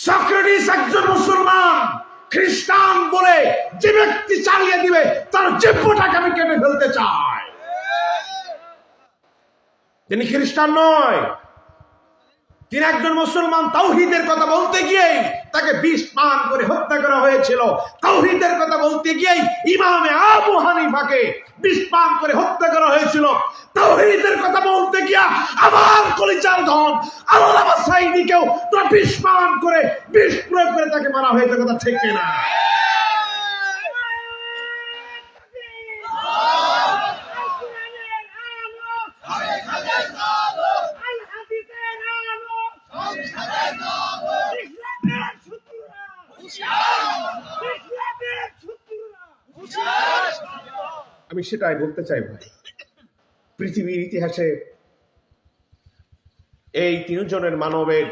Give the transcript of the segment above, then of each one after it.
Socrates একজন মুসলমান, খ্রিস্টান বলে যে ব্যক্তি চালিয়ে দিবে তার জিহ্বাটাকে আমি কেটে ফেলতে চাই। তিনি খ্রিস্টান নয়, তিনি একজন মুসলমান। তাওহীদের কথা বলতে গিয়েই তাকে বিষ পান করে হত্যা করা হয়েছিল। তাওহীদের কথা বলতে গিয়েই ইমামে আবু হানিফাকে বিষ পান করে হত্যা করা হয়েছিল। তাওহীদের কথা বলতে গিয়া আমার কলিজার ধন আল্লামা সাঈদীকেও তারা বিষ পান করে বিষ প্রয়োগ করে তাকে মারা হয়েছে। কথা ঠিক কিনা? আমি সেটাই বলতে চাই ভাই, পৃথিবীর ইতিহাসে এই তিনজনের মানবের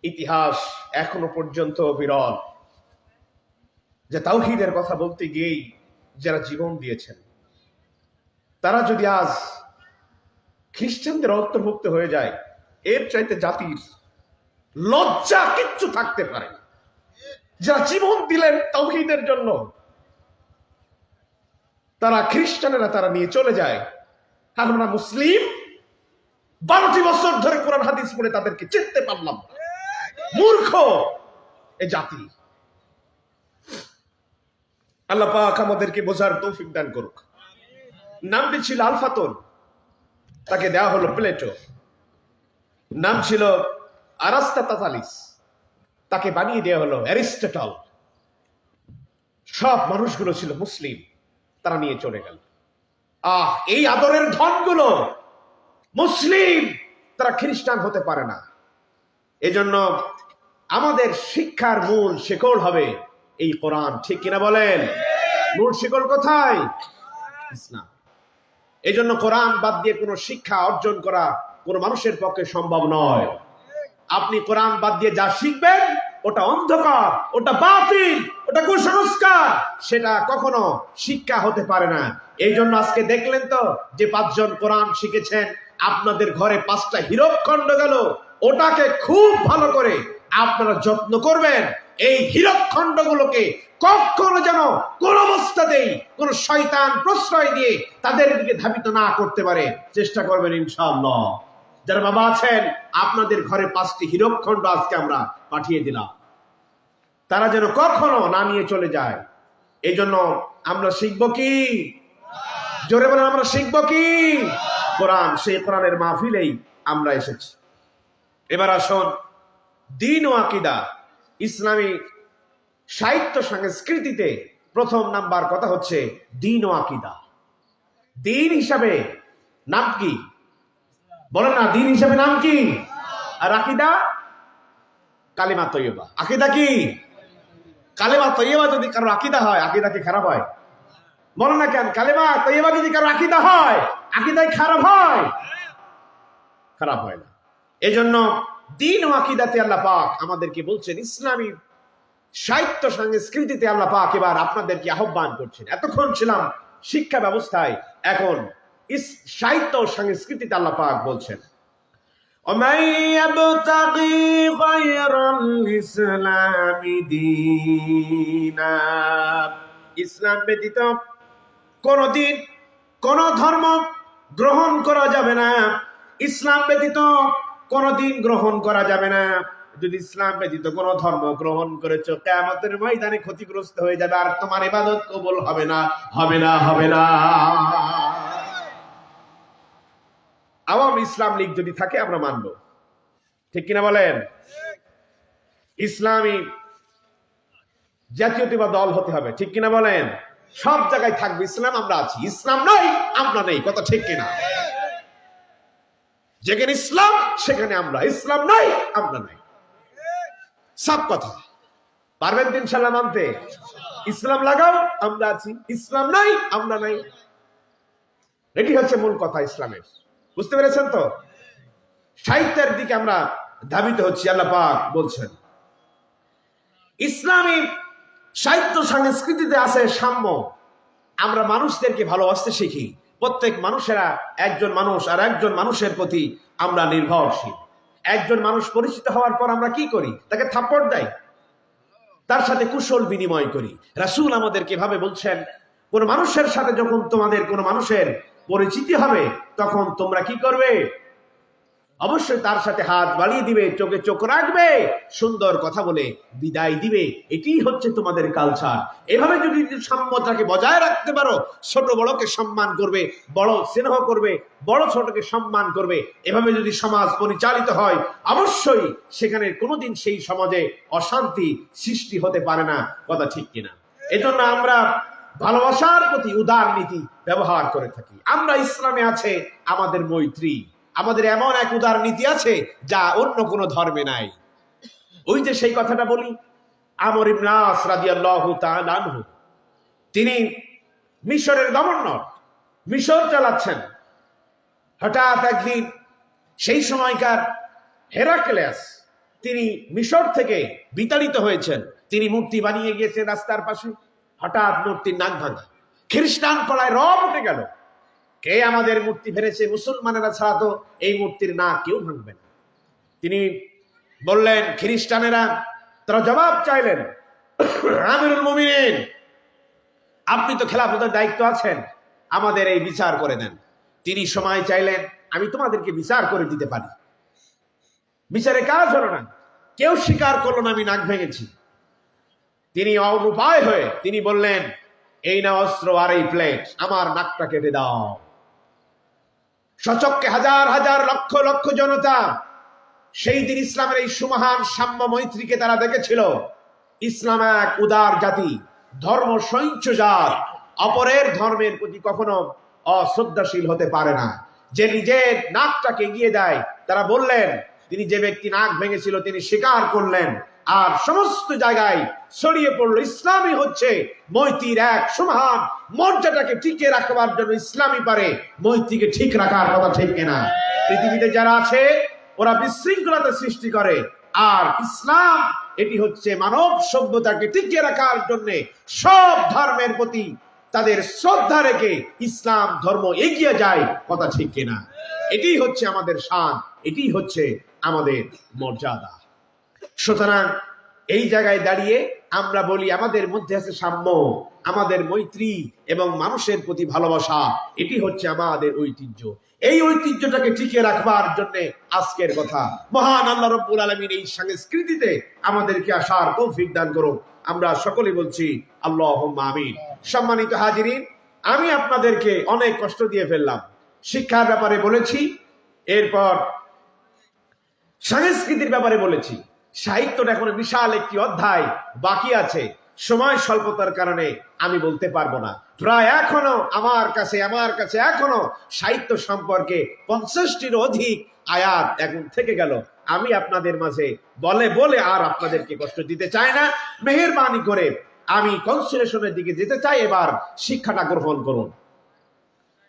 ইতিহাস এখনো পর্যন্ত বিরল, যে তাওহীদের কথা বলতে গিয়েই যারা জীবন দিয়েছেন, তারা যদি আজ খ্রিস্টানদের অন্তর্ভুক্ত হয়ে যায়, এর চাইতে জাতির লজ্জা কিচ্ছু থাকতে পারে না। যারা জীবন দিলেন তাওহীদের জন্য, তারা খ্রিস্টানেরা তারা নিয়ে চলে যায়। আর আমরা মুসলিম 12টি বছর ধরে কোরআন হাদিস পড়ে তাদেরকে চিনতে পারলাম না। মূর্খ এ জাতি। আল্লাহ পাক আমাদেরকে বোঝার তৌফিক দান করুক। নামটি ছিল আলফাতুন, তাকে দেওয়া হলো প্লেটো। নাম ছিল আরাস্তাতালিস, তাকে বানিয়ে দেওয়া হলো অ্যারিস্টটল। সব মানুষগুলো ছিল মুসলিম, তারা নিয়ে চলে গেল। এই আদরের ধনগুলো মুসলিম, তারা খ্রিস্টান হতে পারে না। এজন্য আমাদের শিক্ষার মূল শিকড় হবে এই কোরআন। ঠিক কিনা বলেন? মূল শিকড় কোথায়? ইসলাম। এজন্য কোরআন বাদ দিয়ে কোনো শিক্ষা অর্জন করা কোনো মানুষের পক্ষে সম্ভব নয়। আপনি কোরআন বাদ দিয়ে যা শিখবেন ওটা অন্ধকার, ওটা বাতিল, ওটা কুসংস্কার, সেটা কখনো শিক্ষা হতে পারে না। এই জন্য আজকে দেখলেন তো যে 5 জন কোরআন শিখেছেন, আপনাদের ঘরে 5টা হীরকখণ্ড গেল। ওটাকে খুব ভালো করে আপনারা যত্ন করবেন। এই হীরকখণ্ডগুলোকে কখনো যেন কোন অবস্থাতেই কোন শয়তান প্রশ্রয় দিয়ে তাদের দিকে ধাবিত না করতে পারে, চেষ্টা করবেন ইনশাআল্লাহ। যারা বাবা আছেন, আপনাদের ঘরে 5টি হীরকখণ্ড আজকে আমরা পাঠিয়ে দিলাম, তারা যেন কখনো না নিয়ে চলে যায়। এই জন্য আমরা শিখবো কি? জোরে বলেন, আমরা শিখবো কি? কোরআন। সেই কোরআনের মাহফিলেই আমরা এসেছি। এবার আসুন, দ্বীন ও আকীদা, ইসলামী সাহিত্য সংস্কৃতিতে প্রথম নাম্বার কথা হচ্ছে দ্বীন ও আকীদা। দ্বীন হিসাবে নাম কি? বলেন না, দ্বীন হিসাবে নাম কি? আর আকীদা? কালিমা তৈয়বা। আকীদা কি? কালিমা তৈয়বা। যদি কারো আকীদা হয়, আকীদা কি খারাপ হয়? বলেন না কেন? কালিমা তৈয়বা যদি কারো আকীদা হয়, আকীদাই খারাপ হয়? খারাপ হয় না। এজন্য দ্বীন ও আকীদাতে আল্লাহ পাক আমাদেরকে বলছেন, ইসলামী সাহিত্য সংস্কৃতিতে আল্লাহ পাক এবার আপনাদেরকে আহ্বান করছেন। এতক্ষণ ছিলাম শিক্ষা ব্যবস্থায়, এখন সাহিত্য ও সংস্কৃতিতে আল্লাহ পাক বলছেন, ومن يبتغي غير الإسلام دينا, ইসলাম ব্যতীত কোনদিন কোন ধর্ম গ্রহণ করা যাবে না। ইসলাম ব্যতীত কোনদিন গ্রহণ করা যাবে না। যদি ইসলাম ব্যতীত কোন ধর্ম গ্রহণ করেছো, কিয়ামতের ময়দানে ক্ষতিগ্রস্ত হয়ে যাবে, আর তোমার ইবাদত কবুল হবে না, হবে না, হবে না। আওয়ামী ইসলাম লীগ যদি থাকে আমরা মানব। ঠিক কিনা বলেন? ইসলামী জাতীয়তাবাদী দল হতে হবে। ঠিক কিনা বলেন? সব জায়গায় থাকবে ইসলাম, আমরা আছি। ইসলাম নয় আমরা নেই। কথা ঠিক কিনা? যেখানে ইসলাম সেখানে আমরা, ইসলাম নাই আমরা নাই। সব কথা পারবেন তো ইনশাআল্লাহ মানতে? ইসলাম লাগাও, আমরা আছি। ইসলাম নাই, আমরা নাই। এটি হচ্ছে মূল কথা ইসলামের। বুঝতে পেরেছেন তো? সাহিত্যের দিকে আমরা ধাবিত হচ্ছি। আল্লাহ পাক বলছেন, ইসলামী সাহিত্য সংস্কৃতিতে আছে সাম্য। আমরা মানুষদেরকে ভালোবাসতে শিখি। প্রত্যেক মানুষেরা একজন মানুষ আর একজন মানুষের প্রতি আমরা নির্ভরশীল। একজন মানুষ পরিচিত হওয়ার পর আমরা কি করি? তাকে থাপ্পড় দেই, তার সাথে কুশল বিনিময় করি। রাসূল আমাদেরকে এভাবে বলছেন, কোন মানুষের সাথে যখন তোমাদের কোন মানুষের পরিচিতি হবে তখন তোমরা কি করবে? অবশ্যই তার সাথে হাত বাড়িয়ে দিবে, চোখে চোখ রাখবে, সুন্দর কথা বলে বিদায় দিবে। এটি হচ্ছে তোমাদের কালচার। এভাবে যদি সাম্যতাকে বজায় রাখতে পারো, ছোট বড়কে সম্মান করবে, বড় স্নেহ করবে, বড় ছোটকে সম্মান করবে, এভাবে যদি সমাজ পরিচালিত হয়, অবশ্যই সেখানে কোনোদিন সেই সমাজে অশান্তি সৃষ্টি হতে পারে না। কথা ঠিক কিনা? এজন্য আমরা ভালোবাসার প্রতি উদার নীতি ব্যবহার করে থাকি। আমরা ইসলামে আছে আমাদের মৈত্রী, আমাদের এমন এক উদার নীতি আছে যা অন্য কোন ধর্মে নাই। ওই যে সেই কথাটা বলি, আমর ইবনে আস রাদিয়াল্লাহু তাআলা আনহু, তিনি মিশরের গভর্নর, মিশর চালাচ্ছেন। হঠাৎ একদিন সেই সময়কার হেরাক্লেস, তিনি মিশর থেকে বিতাড়িত হয়েছেন। তিনি মূর্তি বানিয়ে গিয়েছেন রাস্তার পাশে। হঠাৎ মূর্তির নাক ভাঙা, খ্রিস্টান পাড়ায় রব উঠে গেল, কে আমাদের মূর্তি ফেলেছে? মুসলমানেরা ছাড়া তো এই মূর্তির নাক কেউ ভাঙবে না। তিনি বললেন, খ্রিস্টানেরা, তারা জবাব চাইলেন, আমিরুল মুমিনিন, আপনি তো খেলাফতের দায়িত্ব আছেন, আমাদের এই বিচার করে দেন। তিনি সময় চাইলেন, আমি তোমাদেরকে বিচার করে দিতে পারি। বিচারে কাজ হলো না, কেউ স্বীকার করলো না আমি নাক ভেঙেছি। তিনি অনুপায় হয়ে তিনি বললেন, এই না অস্ত্র আর এই প্লেট, আমার নাকটা কেটে দাও। সচক্ষে হাজার হাজার লক্ষ লক্ষ জনতা সেই দিন ইসলামের এই সুমহান সাম্য মৈত্রীকে তারা দেখেছিল। ইসলাম এক উদার জাতি, ধর্ম সহিংস জাত, অপরের ধর্মের প্রতি কখনো অশ্রদ্ধাশীল হতে পারে না। যে নিজের নাকটাকে এগিয়ে দেয়, তারা বললেন, তিনি যে ব্যক্তি নাক ভেঙেছিল তিনি স্বীকার করলেন, আর সমস্ত জায়গায় ছড়িয়ে পড়লো ইসলামই হচ্ছে মৈত্রীর এক সুমহান মর্যাদাকে টিকে রাখবার জন্য ইসলামই পারে মৈত্রীকে ঠিক রাখার। কথা ঠিক কিনা? পৃথিবীতে যারা আছে ওরা বিশৃঙ্খলতা সৃষ্টি করে, আর ইসলাম এটি হচ্ছে মানব সভ্যতাকে টিকিয়ে রাখার জন্য সব ধর্মের প্রতি তাদের শ্রদ্ধা রেখে ইসলাম ধর্ম এগিয়ে যায়। কথা ঠিক কিনা? এটি হচ্ছে আমাদের শান, এটি হচ্ছে আমাদের মর্যাদা। সুতরাং এই জায়গায় দাঁড়িয়ে আমরা বলি, আমাদের মধ্যে আছে সাম্য, আমাদের মৈত্রী এবং মানুষের প্রতি ভালোবাসা, এটি হচ্ছে আমাদের ঐতিহ্য। এই ঐতিহ্যটাকে টিকে রাখবার জন্য আজকের কথা। মহান আল্লাহ রাব্বুল আলামিন এই সংস্কৃতিতে আমাদেরকে আসার তৌফিক দান করুন। আমরা সকলে বলছি আল্লাহুম্মা আমিন। সম্মানিত হাজিরিন, আমি আপনাদেরকে অনেক কষ্ট দিয়ে ফেললাম। শিক্ষার ব্যাপারে বলেছি, এরপর সংস্কৃতির ব্যাপারে বলেছি। সাহিত্যটা এখন বিশাল একটি অধ্যায় বাকি আছে, সময় স্বল্পতার কারণে আমি বলতে পারবো না। প্রায় এখনো আমার কাছে এখনো সাহিত্য সম্পর্কে 50টির অধিক আয়াত এখন থেকে গেল। আমি আপনাদের মাঝে বলে আর আপনাদেরকে কষ্ট দিতে চাই না। মেহেরবানি করে আমি কনসুলেশনের দিকে যেতে চাই। এবার শিক্ষাটা গ্রহণ করুন,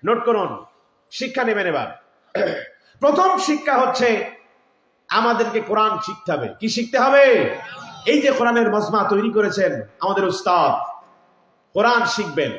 নোট করুন, শিক্ষা নেবেন। এবার প্রথম শিক্ষা হচ্ছে আমাদেরকে কোরআন শিখতে হবে। কি শিখতে হবে? এই যে কোরআনের মজমা তৈরি করেছেন আমাদের উস্তাদ, কোরআন শিখবেন।